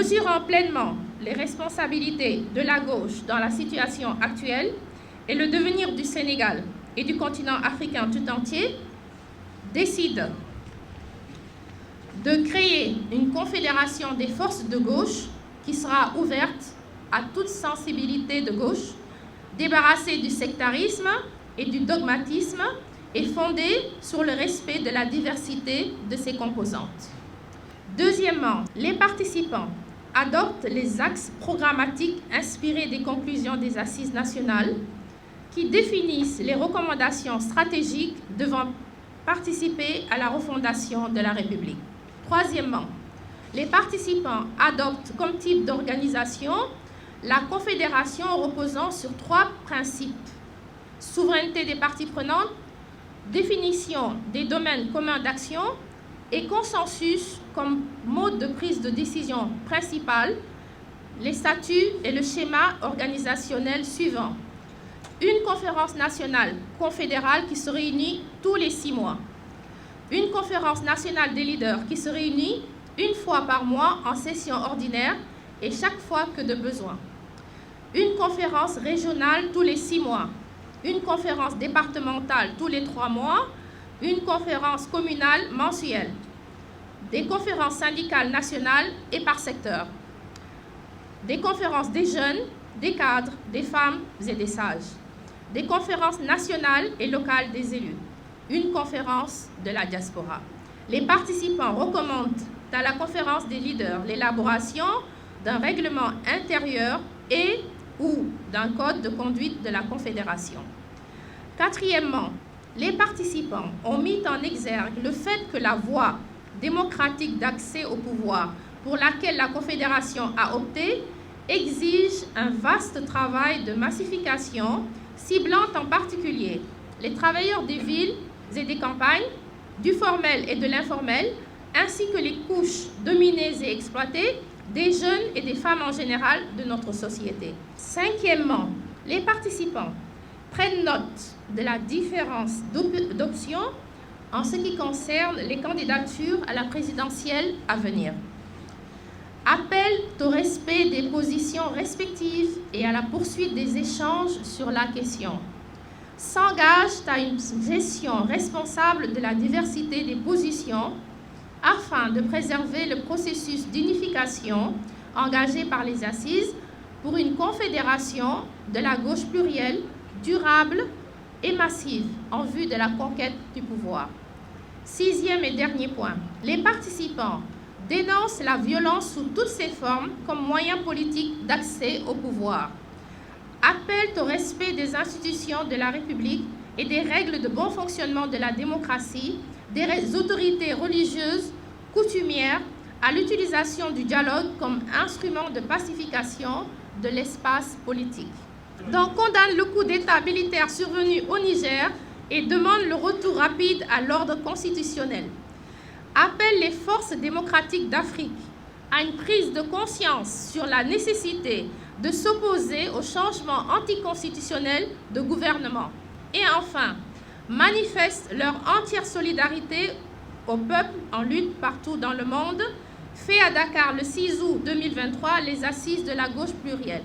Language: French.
Mesurant pleinement les responsabilités de la gauche dans la situation actuelle et le devenir du Sénégal et du continent africain tout entier, décide de créer une confédération des forces de gauche qui sera ouverte à toute sensibilité de gauche, débarrassée du sectarisme et du dogmatisme et fondée sur le respect de la diversité de ses composantes. Deuxièmement, les participants adoptent les axes programmatiques inspirés des conclusions des Assises nationales qui définissent les recommandations stratégiques devant participer à la refondation de la République. Troisièmement, les participants adoptent comme type d'organisation la confédération reposant sur 3 principes: souveraineté des parties prenantes, définition des domaines communs d'action et consensus comme mode de prise de décision principal, les statuts et le schéma organisationnel suivant. Une conférence nationale confédérale qui se réunit tous les 6 mois. Une conférence nationale des leaders qui se réunit une fois par mois en session ordinaire et chaque fois que de besoin. Une conférence régionale tous les 6 mois. Une conférence départementale tous les 3 mois. Une conférence communale mensuelle. Des conférences syndicales nationales et par secteur. Des conférences des jeunes, des cadres, des femmes et des sages. Des conférences nationales et locales des élus. Une conférence de la diaspora. Les participants recommandent à la conférence des leaders l'élaboration d'un règlement intérieur et ou d'un code de conduite de la Confédération. Quatrièmement, les participants ont mis en exergue le fait que la voie démocratique d'accès au pouvoir pour laquelle la Confédération a opté exige un vaste travail de massification ciblant en particulier les travailleurs des villes et des campagnes, du formel et de l'informel, ainsi que les couches dominées et exploitées, des jeunes et des femmes en général de notre société. Cinquièmement, les participants prennent note de la différence d'options en ce qui concerne les candidatures à la présidentielle à venir. Appellent au respect des positions respectives et à la poursuite des échanges sur la question. S'engagent à une gestion responsable de la diversité des positions afin de préserver le processus d'unification engagé par les Assises pour une confédération de la gauche plurielle, durable et massive en vue de la conquête du pouvoir. Sixième et dernier point, les participants dénoncent la violence sous toutes ses formes comme moyen politique d'accès au pouvoir, appellent au respect des institutions de la République et des règles de bon fonctionnement de la démocratie, des autorités religieuses, coutumières, à l'utilisation du dialogue comme instrument de pacification de l'espace politique. Donc, condamne le coup d'État militaire survenu au Niger et demande le retour rapide à l'ordre constitutionnel. Appelle les forces démocratiques d'Afrique à une prise de conscience sur la nécessité de s'opposer au changement anticonstitutionnel de gouvernement. Et enfin, manifestent leur entière solidarité au peuple en lutte partout dans le monde, fait à Dakar le 6 août 2023 les Assises de la gauche plurielle.